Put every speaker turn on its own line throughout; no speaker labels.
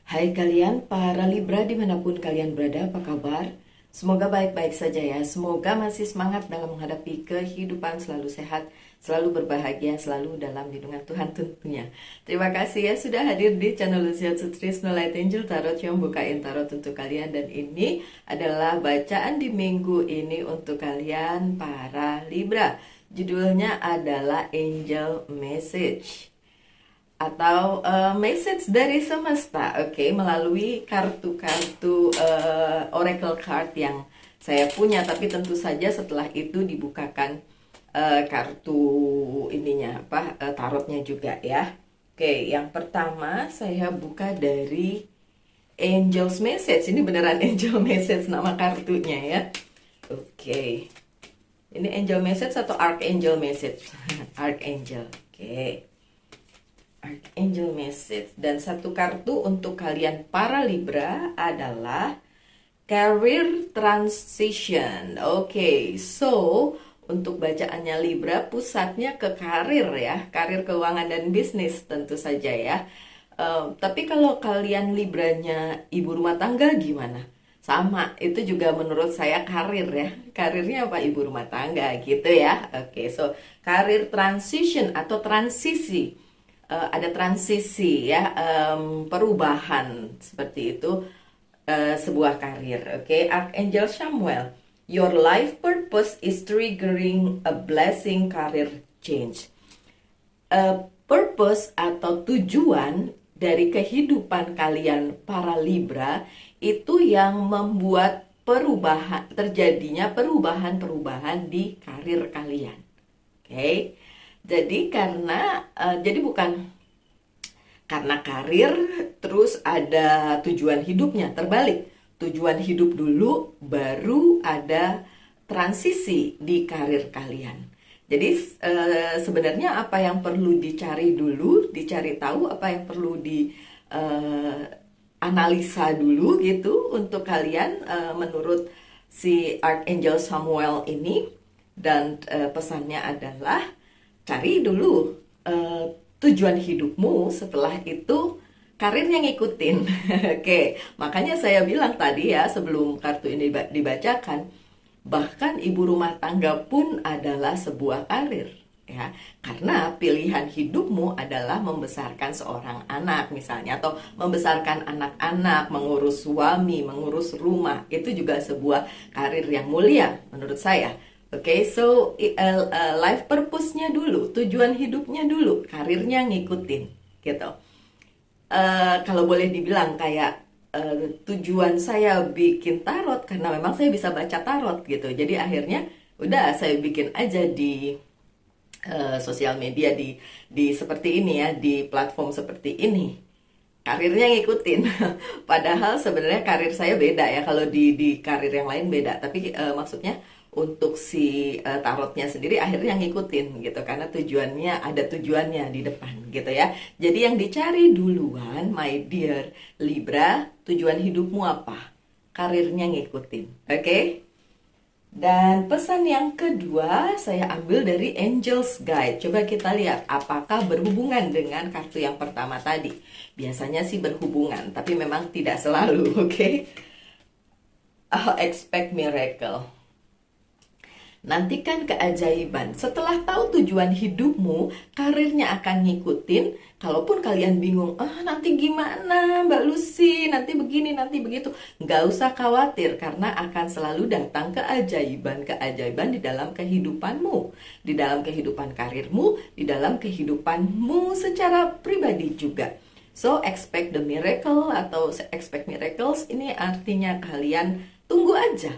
Hai kalian para Libra dimanapun kalian berada, apa kabar? Semoga baik-baik saja ya. Semoga masih semangat dalam menghadapi kehidupan, selalu sehat, selalu berbahagia, selalu dalam lindungan Tuhan tentunya. Terima kasih ya sudah hadir di channel Lucia Sutrisno Light Angel Tarot yang bukain tarot untuk kalian. Dan ini adalah bacaan di minggu ini untuk kalian para Libra. Judulnya adalah Angel Message atau message dari semesta, oke, melalui kartu-kartu oracle card yang saya punya. Tapi tentu saja setelah itu dibukakan kartu ininya tarotnya juga ya. Oke, yang pertama saya buka dari Angel's Message. Ini beneran Angel Message nama kartunya ya. Oke, ini Angel Message atau Archangel Message? Archangel, oke. Archangel Message. Dan satu kartu untuk kalian para Libra adalah Career Transition. Oke, so untuk bacaannya Libra pusatnya ke karir ya, karir, keuangan, dan bisnis tentu saja ya. Tapi kalau kalian Libranya ibu rumah tangga gimana? Sama, itu juga menurut saya karir ya. Karirnya apa? Ibu rumah tangga gitu ya. Oke, so career transition atau transisi. Ada transisi ya, perubahan seperti itu, sebuah karir. Oke, Archangel Samuel, your life purpose is triggering a blessing career change. Purpose atau tujuan dari kehidupan kalian para Libra itu yang membuat terjadinya perubahan-perubahan di karir kalian. Oke. Jadi jadi bukan karena karir terus ada tujuan hidupnya, terbalik. Tujuan hidup dulu baru ada transisi di karir kalian. Jadi sebenarnya apa yang perlu dicari dulu, dicari tahu, apa yang perlu di analisa dulu gitu untuk kalian menurut si Archangel Samuel ini. Dan pesannya adalah cari dulu tujuan hidupmu, setelah itu karirnya ngikutin. Oke, makanya saya bilang tadi ya sebelum kartu ini dibacakan, bahkan ibu rumah tangga pun adalah sebuah karir ya, karena pilihan hidupmu adalah membesarkan seorang anak misalnya, atau membesarkan anak-anak, mengurus suami, mengurus rumah, itu juga sebuah karir yang mulia menurut saya. Oke, so life purpose-nya dulu, tujuan hidupnya dulu, karirnya ngikutin, gitu. Kalau boleh dibilang kayak tujuan saya bikin tarot karena memang saya bisa baca tarot gitu. Jadi akhirnya udah saya bikin aja di sosial media, di seperti ini ya, di platform seperti ini. Karirnya ngikutin. Padahal sebenarnya karir saya beda ya, kalau di karir yang lain beda. Tapi maksudnya untuk si tarotnya sendiri akhirnya ngikutin gitu, karena tujuannya, ada tujuannya di depan gitu ya. Jadi yang dicari duluan, my dear Libra, tujuan hidupmu apa? Karirnya ngikutin, oke? Dan pesan yang kedua saya ambil dari Angel's Guide. Coba kita lihat apakah berhubungan dengan kartu yang pertama tadi. Biasanya sih berhubungan, tapi memang tidak selalu, oke? I'll expect miracle. Nantikan keajaiban. Setelah tahu tujuan hidupmu, karirnya akan ngikutin. Kalaupun kalian bingung, nanti gimana Mbak Lucy, nanti begini, nanti begitu, nggak usah khawatir, karena akan selalu datang keajaiban-keajaiban di dalam kehidupanmu, di dalam kehidupan karirmu, di dalam kehidupanmu secara pribadi juga. So expect the miracle atau expect miracles, ini artinya kalian tunggu aja,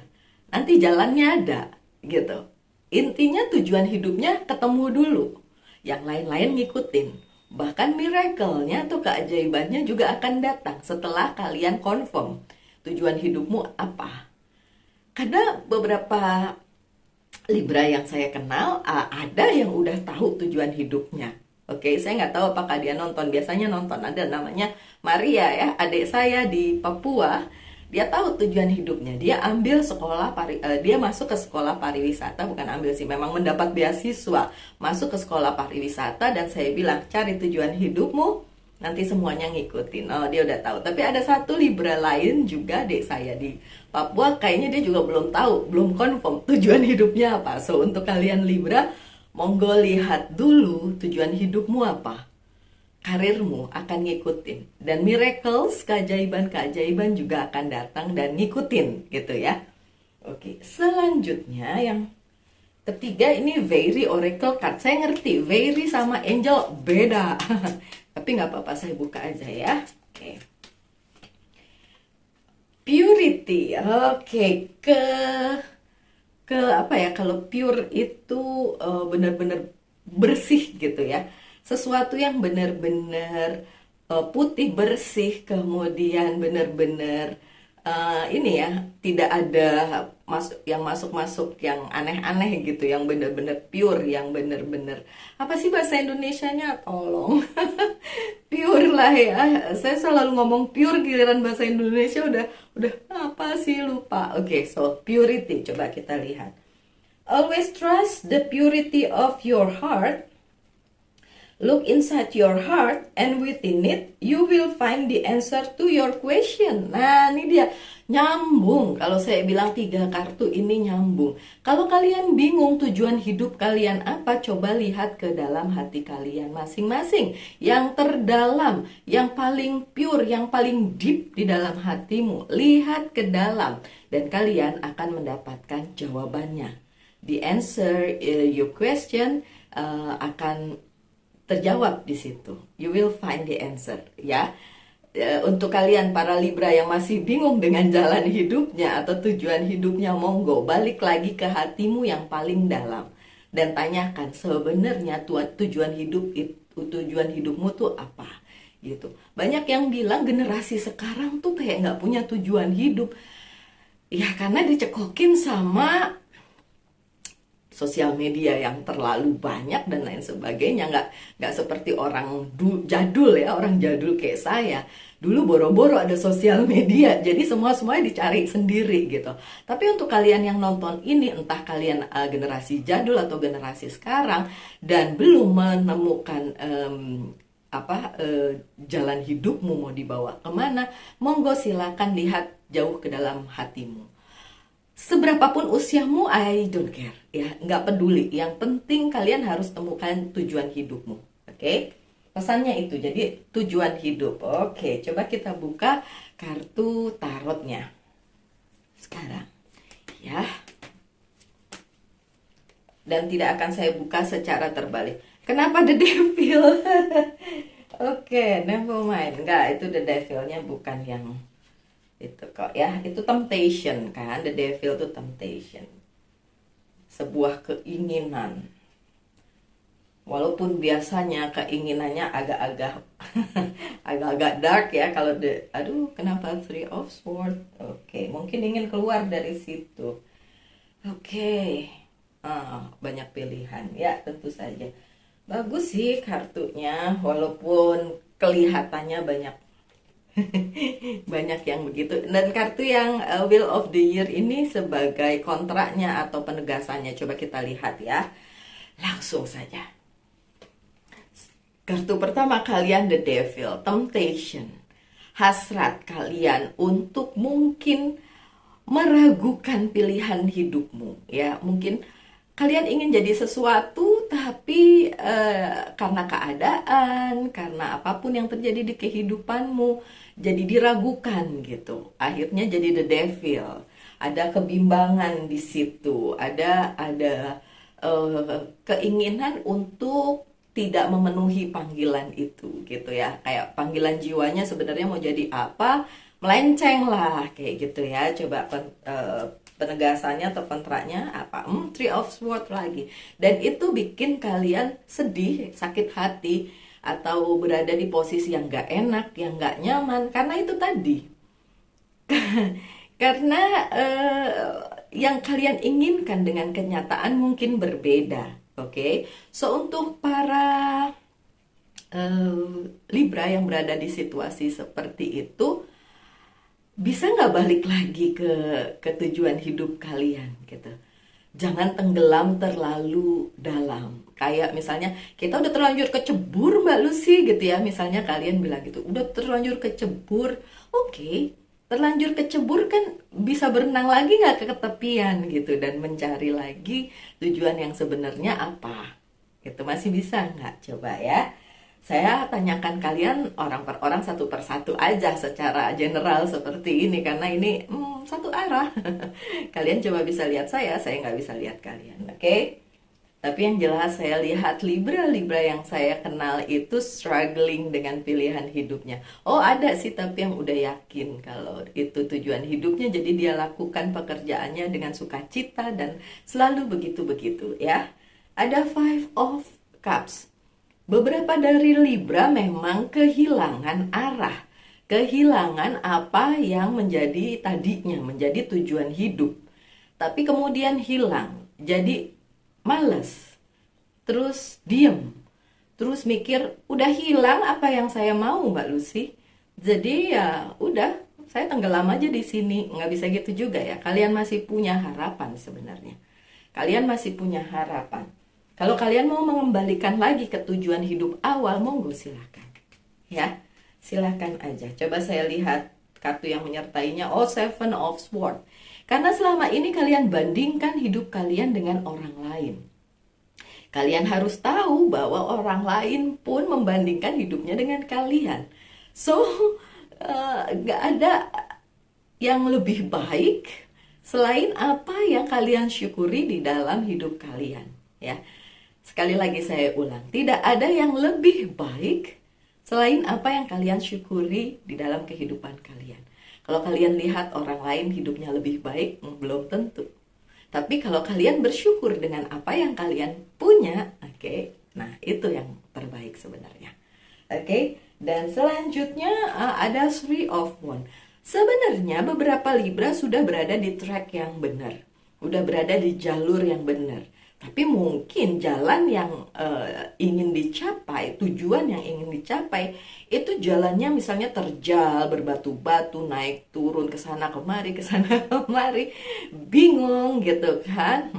nanti jalannya ada gitu. Intinya tujuan hidupnya ketemu dulu, yang lain-lain ngikutin. Bahkan miracle-nya atau keajaibannya juga akan datang setelah kalian confirm tujuan hidupmu apa. Karena beberapa Libra yang saya kenal, ada yang udah tahu tujuan hidupnya. Oke, saya nggak tahu apakah dia nonton. Biasanya nonton. Ada namanya Maria ya, adik saya di Papua. Dia tahu tujuan hidupnya. Dia ambil dia masuk ke sekolah pariwisata, bukan ambil sih, memang mendapat beasiswa masuk ke sekolah pariwisata. Dan saya bilang, cari tujuan hidupmu, Nanti semuanya ngikutin. Oh, dia udah tahu. Tapi ada satu Libra lain juga dek saya di Papua, kayaknya dia juga belum tahu, belum confirm tujuan hidupnya apa. So, untuk kalian Libra, monggo lihat dulu tujuan hidupmu apa. Karirmu akan ngikutin. Dan miracles, keajaiban-keajaiban juga akan datang dan ngikutin gitu ya. Oke, selanjutnya yang ketiga ini Very Oracle Card. Saya ngerti, Very sama Angel beda. Tapi nggak apa-apa, saya buka aja ya. Oke. Purity. Oke, ke apa ya? Kalau pure itu benar-benar bersih gitu ya. Sesuatu yang benar-benar putih bersih, kemudian benar-benar ini ya, tidak ada masuk yang aneh-aneh gitu, yang bener-bener pure, yang bener-bener apa sih bahasa Indonesianya, tolong. Pure lah ya, saya selalu ngomong pure, giliran bahasa Indonesia udah apa sih, lupa. Oke, so purity, coba kita lihat. Always trust the purity of your heart. Look inside your heart and within it you will find the answer to your question. Nah, ini dia nyambung. Kalau saya bilang 3 kartu ini nyambung. Kalau kalian bingung tujuan hidup kalian apa, coba lihat ke dalam hati kalian masing-masing. Yang terdalam, yang paling pure, yang paling deep di dalam hatimu. Lihat ke dalam dan kalian akan mendapatkan jawabannya. The answer your question akan terjawab di situ. You will find the answer, ya. Untuk kalian para Libra yang masih bingung dengan jalan hidupnya atau tujuan hidupnya, monggo balik lagi ke hatimu yang paling dalam dan tanyakan sebenarnya tujuan hidupmu tuh apa, gitu. Banyak yang bilang generasi sekarang tuh kayak nggak punya tujuan hidup, ya karena dicekokin sama sosial media yang terlalu banyak dan lain sebagainya. Nggak seperti orang jadul ya, orang jadul kayak saya. Dulu boro-boro ada sosial media, jadi semuanya dicari sendiri gitu. Tapi untuk kalian yang nonton ini, entah kalian generasi jadul atau generasi sekarang dan belum menemukan jalan hidupmu mau dibawa kemana, monggo silakan lihat jauh ke dalam hatimu. Seberapapun usiamu, I don't care, ya, nggak peduli. Yang penting kalian harus temukan tujuan hidupmu, oke? Pesannya itu, jadi tujuan hidup. Oke, coba kita buka kartu tarotnya sekarang, ya. Dan tidak akan saya buka secara terbalik. Kenapa The Devil? Oke, never mind. Enggak, itu The Devilnya bukan yang itu kok ya, itu temptation kan. The devil itu temptation, sebuah keinginan, walaupun biasanya keinginannya agak-agak agak-agak dark ya. Kalau kenapa 3 of Swords? Oke, mungkin ingin keluar dari situ. Oke. Banyak pilihan ya, tentu saja bagus sih kartunya, walaupun kelihatannya banyak banyak yang begitu. Dan kartu yang Wheel of the Year ini sebagai kontraknya atau penegasannya. Coba kita lihat ya, langsung saja. Kartu pertama kalian The Devil, temptation, hasrat kalian untuk mungkin meragukan pilihan hidupmu, ya. Mungkin kalian ingin jadi sesuatu, tapi karena keadaan, karena apapun yang terjadi di kehidupanmu, jadi diragukan gitu. Akhirnya jadi The Devil. Ada kebimbangan di situ. Ada keinginan untuk tidak memenuhi panggilan itu, gitu ya. Kayak panggilan jiwanya sebenarnya mau jadi apa, melenceng lah, kayak gitu ya. Coba penegasannya atau kontraknya apa? 3 of Swords lagi. Dan itu bikin kalian sedih, sakit hati, atau berada di posisi yang gak enak, yang gak nyaman. Karena itu tadi. Karena yang kalian inginkan dengan kenyataan mungkin berbeda. Oke? So, untuk para Libra yang berada di situasi seperti itu, bisa nggak balik lagi ke tujuan hidup kalian gitu? jangan tenggelam terlalu dalam. Kayak misalnya kita udah terlanjur kecebur Mbak Lucy gitu ya. Misalnya kalian bilang gitu, udah terlanjur kecebur. Oke, terlanjur kecebur kan bisa berenang lagi nggak ke tepian gitu dan mencari lagi tujuan yang sebenarnya apa. Gitu masih bisa nggak? Coba ya. Saya tanyakan kalian orang per orang, satu persatu aja secara general seperti ini karena ini satu arah. Kalian coba bisa lihat saya nggak bisa lihat kalian, oke? Tapi yang jelas saya lihat Libra yang saya kenal itu struggling dengan pilihan hidupnya. Oh ada sih tapi yang udah yakin kalau itu tujuan hidupnya, jadi dia lakukan pekerjaannya dengan sukacita dan selalu begitu-begitu ya. Ada Five of Cups. Beberapa dari Libra memang kehilangan arah, kehilangan apa yang menjadi tadinya, menjadi tujuan hidup. Tapi kemudian hilang, jadi males, terus diem, terus mikir, udah hilang apa yang saya mau Mbak Lucy. Jadi ya udah, saya tenggelam aja di sini. Nggak bisa gitu juga ya, kalian masih punya harapan sebenarnya. Kalian masih punya harapan. Kalau kalian mau mengembalikan lagi ke tujuan hidup awal, monggo silakan. Ya, silakan aja. Coba saya lihat kartu yang menyertainya. Oh, Seven of Swords. Karena selama ini kalian bandingkan hidup kalian dengan orang lain. Kalian harus tahu bahwa orang lain pun membandingkan hidupnya dengan kalian. So, nggak ada yang lebih baik selain apa yang kalian syukuri di dalam hidup kalian. Ya. Sekali lagi saya ulang, tidak ada yang lebih baik selain apa yang kalian syukuri di dalam kehidupan kalian. Kalau kalian lihat orang lain hidupnya lebih baik, belum tentu. Tapi kalau kalian bersyukur dengan apa yang kalian punya, oke, nah itu yang terbaik sebenarnya. Oke, dan selanjutnya ada Three of Wands. Sebenarnya beberapa Libra sudah berada di track yang benar, sudah berada di jalur yang benar. Tapi mungkin jalan yang ingin dicapai, tujuan yang ingin dicapai, itu jalannya misalnya terjal, berbatu-batu, naik turun ke sana kemari, bingung gitu kan.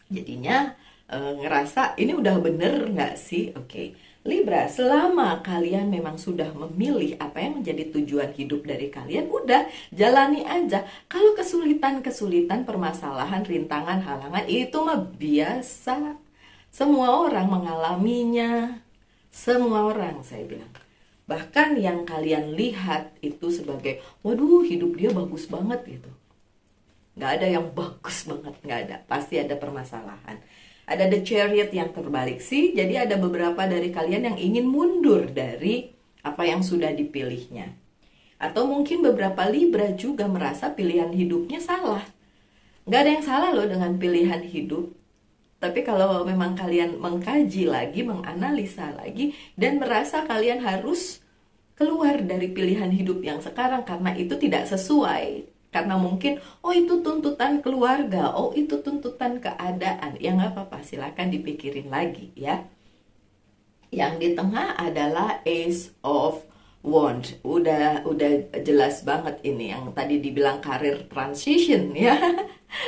Jadinya ngerasa ini udah bener nggak sih? Oke. Libra, selama kalian memang sudah memilih apa yang menjadi tujuan hidup dari kalian, udah jalani aja. Kalau kesulitan, permasalahan, rintangan, halangan, itu mah biasa. Semua orang mengalaminya. Semua orang, saya bilang. Bahkan yang kalian lihat itu sebagai, waduh hidup dia bagus banget gitu. Nggak ada yang bagus banget, nggak ada. Pasti ada permasalahan. Ada The Chariot yang terbalik sih, jadi ada beberapa dari kalian yang ingin mundur dari apa yang sudah dipilihnya. Atau mungkin beberapa Libra juga merasa pilihan hidupnya salah. Nggak ada yang salah loh dengan pilihan hidup. Tapi kalau memang kalian mengkaji lagi, menganalisa lagi, dan merasa kalian harus keluar dari pilihan hidup yang sekarang karena itu tidak sesuai. Karena mungkin, oh itu tuntutan keluarga, oh itu tuntutan keadaan. Ya nggak apa-apa, silakan dipikirin lagi ya. Yang di tengah adalah Ace of Wands. Udah jelas banget ini. Yang tadi dibilang karir transition ya.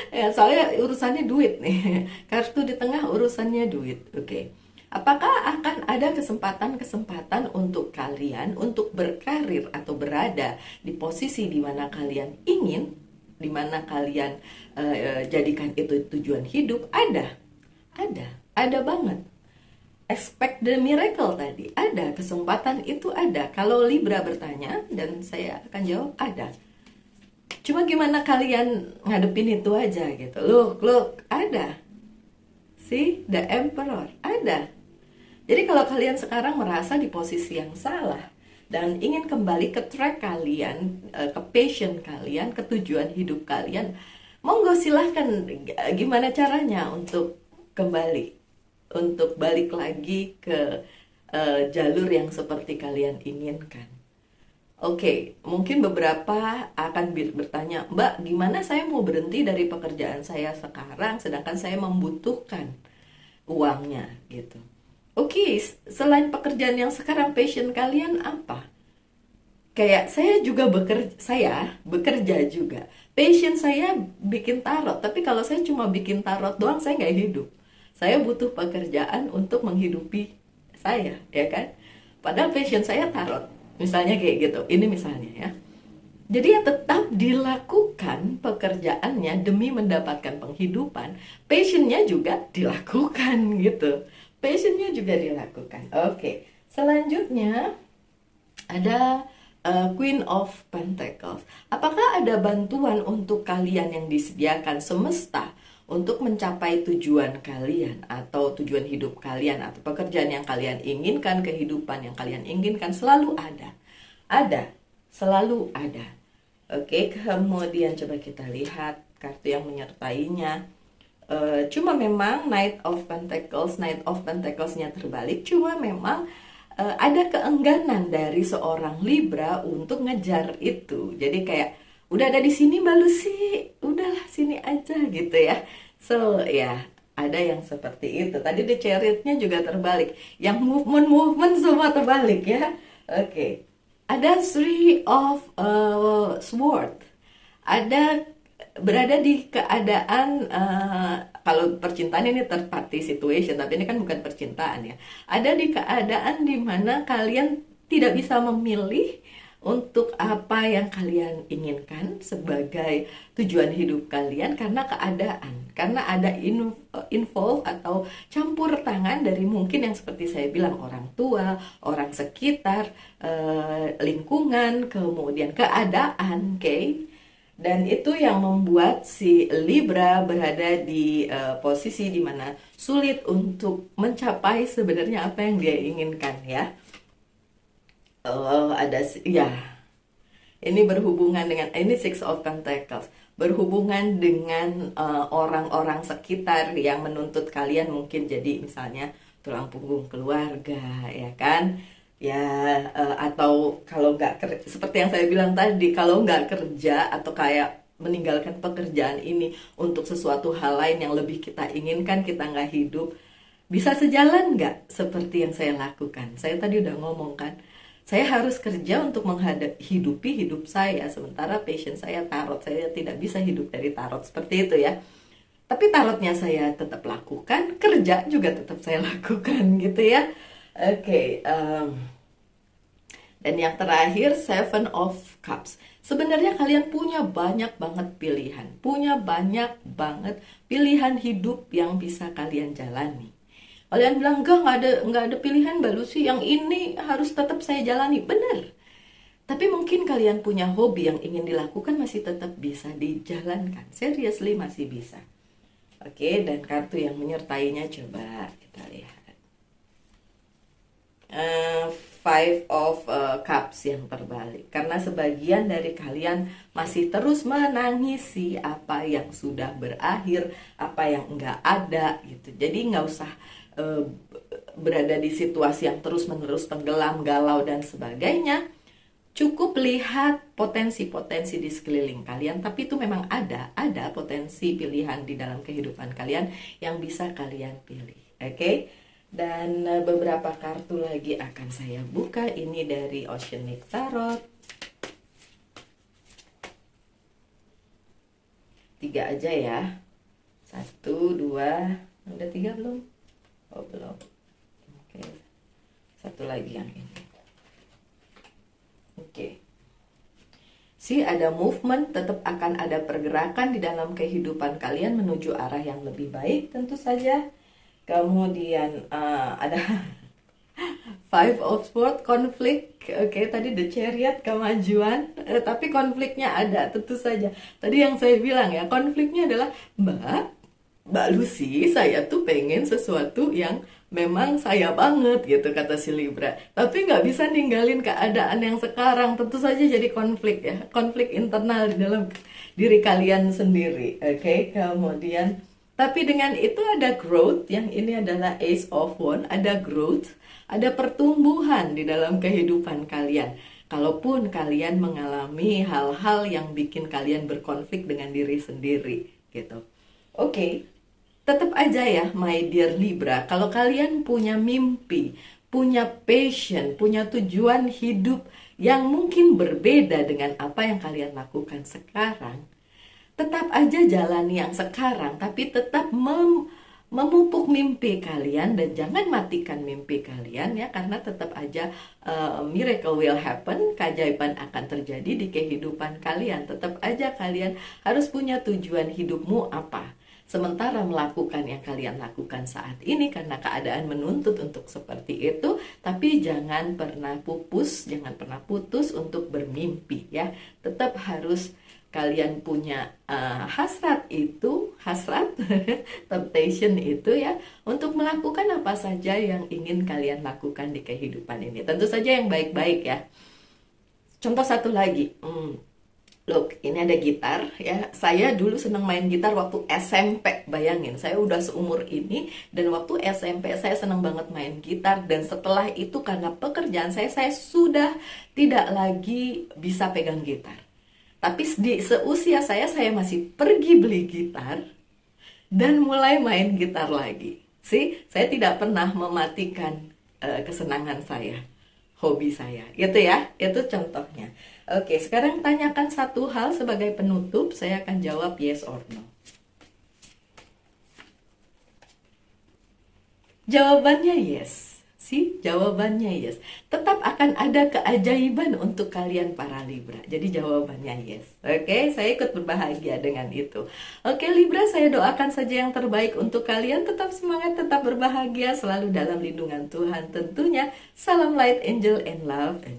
Ya soalnya urusannya duit nih. Kartu di tengah urusannya duit. Oke. Apakah akan ada kesempatan-kesempatan untuk kalian untuk berkarir atau berada di posisi di mana kalian ingin, di mana kalian jadikan itu tujuan hidup? Ada banget. Expect the miracle tadi, ada kesempatan itu ada. Kalau Libra bertanya dan saya akan jawab ada. Cuma gimana kalian ngadepin itu aja gitu. Look, ada. See, the Emperor, ada. Jadi kalau kalian sekarang merasa di posisi yang salah dan ingin kembali ke track kalian, ke passion kalian, ke tujuan hidup kalian, monggo silahkan. Gimana caranya untuk kembali, untuk balik lagi ke jalur yang seperti kalian inginkan. Oke, mungkin beberapa akan bertanya, Mbak, gimana saya mau berhenti dari pekerjaan saya sekarang sedangkan saya membutuhkan uangnya gitu. Oke, selain pekerjaan yang sekarang, passion kalian apa? Kayak saya bekerja juga. Passion saya bikin tarot, tapi kalau saya cuma bikin tarot doang, saya nggak hidup. Saya butuh pekerjaan untuk menghidupi saya, ya kan? Padahal passion saya tarot, misalnya kayak gitu. Ini misalnya ya. Jadi ya tetap dilakukan pekerjaannya demi mendapatkan penghidupan. Passionnya juga dilakukan gitu. Passionnya juga dilakukan. Oke, selanjutnya ada Queen of Pentacles. Apakah ada bantuan untuk kalian yang disediakan semesta untuk mencapai tujuan kalian atau tujuan hidup kalian atau pekerjaan yang kalian inginkan, kehidupan yang kalian inginkan? Selalu ada. Ada, selalu ada. Oke, kemudian coba kita lihat kartu yang menyertainya. Cuma memang Knight of Pentacles-nya terbalik. Cuma memang ada keengganan dari seorang Libra untuk ngejar itu. Jadi kayak udah ada di sini Mbak Lucy, udahlah sini aja gitu ya. So ya, ada yang seperti itu. Tadi The Chariot-nya juga terbalik. Yang movement semua terbalik ya. Oke. Ada Three of Sword. Ada berada di keadaan kalau percintaan ini third party situation, tapi ini kan bukan percintaan ya. Ada di keadaan di mana kalian tidak bisa memilih untuk apa yang kalian inginkan sebagai tujuan hidup kalian karena keadaan, karena ada involve atau campur tangan dari mungkin yang seperti saya bilang orang tua, orang sekitar, lingkungan, kemudian keadaan, oke? Dan itu yang membuat si Libra berada di posisi di mana sulit untuk mencapai sebenarnya apa yang dia inginkan ya. Ada ya. Ini berhubungan dengan ini Six of Pentacles, berhubungan dengan orang-orang sekitar yang menuntut kalian mungkin jadi misalnya tulang punggung keluarga, ya kan? Ya atau kalau nggak seperti yang saya bilang tadi, kalau nggak kerja atau kayak meninggalkan pekerjaan ini untuk sesuatu hal lain yang lebih kita inginkan, kita nggak hidup, bisa sejalan nggak seperti yang saya lakukan? Saya tadi udah ngomong kan, saya harus kerja untuk hidupi hidup saya, sementara passion saya tarot, saya tidak bisa hidup dari tarot, seperti itu ya. Tapi tarotnya saya tetap lakukan, kerja juga tetap saya lakukan gitu ya. Oke, dan yang terakhir Seven of Cups. Sebenarnya kalian punya banyak banget pilihan, punya banyak banget pilihan hidup yang bisa kalian jalani. Kalian bilang nggak ada pilihan Mbak Lucy, yang ini harus tetap saya jalani. Benar. Tapi mungkin kalian punya hobi yang ingin dilakukan masih tetap bisa dijalankan. Seriously masih bisa. Oke, dan kartu yang menyertainya coba kita lihat. Five of Cups yang terbalik. Karena sebagian dari kalian masih terus menangisi apa yang sudah berakhir, apa yang enggak ada gitu. Jadi nggak usah berada di situasi yang terus-menerus tenggelam, galau dan sebagainya. Cukup lihat potensi-potensi di sekeliling kalian, tapi itu memang ada potensi pilihan di dalam kehidupan kalian yang bisa kalian pilih. Oke? Dan beberapa kartu lagi akan saya buka. Ini dari Oceanic Tarot. 3 aja ya. 1, 2, udah 3 belum? Oh belum. Oke. Satu lagi yang ini. Oke. Ada movement, tetap akan ada pergerakan di dalam kehidupan kalian menuju arah yang lebih baik tentu saja. Kemudian ada Five of Swords, konflik. Oke, tadi The Chariot, kemajuan. Tapi konfliknya ada, tentu saja. Tadi yang saya bilang ya, konfliknya adalah Mbak Lucy, saya tuh pengen sesuatu yang memang saya banget gitu, kata si Libra. Tapi nggak bisa ninggalin keadaan yang sekarang. Tentu saja jadi konflik ya. Konflik internal di dalam diri kalian sendiri. Oke, kemudian tapi dengan itu ada growth. Yang ini adalah Ace of Wands. Ada growth, ada pertumbuhan di dalam kehidupan kalian. Kalaupun kalian mengalami hal-hal yang bikin kalian berkonflik dengan diri sendiri gitu. Oke. Tetap aja ya, my dear Libra, kalau kalian punya mimpi, punya passion, punya tujuan hidup yang mungkin berbeda dengan apa yang kalian lakukan sekarang, tetap aja jalani yang sekarang, tapi tetap memupuk mimpi kalian dan jangan matikan mimpi kalian ya, karena tetap aja miracle will happen, keajaiban akan terjadi di kehidupan kalian. Tetap aja kalian harus punya tujuan hidupmu apa. Sementara melakukan yang kalian lakukan saat ini karena keadaan menuntut untuk seperti itu, tapi jangan pernah pupus, jangan pernah putus untuk bermimpi ya. Tetap harus kalian punya hasrat temptation itu ya, untuk melakukan apa saja yang ingin kalian lakukan di kehidupan ini. Tentu saja yang baik-baik ya. Contoh satu lagi, look, ini ada gitar ya. Saya dulu seneng main gitar waktu SMP. Bayangin, saya udah seumur ini dan waktu SMP saya seneng banget main gitar. Dan setelah itu karena pekerjaan saya sudah tidak lagi bisa pegang gitar. Tapi di seusia saya masih pergi beli gitar dan mulai main gitar lagi. Saya tidak pernah mematikan kesenangan saya, hobi saya. Gitu ya, itu contohnya. Oke, sekarang tanyakan satu hal sebagai penutup, saya akan jawab yes or no. Jawabannya yes. Jawabannya yes. Tetap akan ada keajaiban untuk kalian para Libra. Jadi jawabannya yes. Oke, saya ikut berbahagia dengan itu. Oke Libra, saya doakan saja yang terbaik untuk kalian. Tetap semangat, tetap berbahagia, selalu dalam lindungan Tuhan tentunya. Salam light, angel, and love, and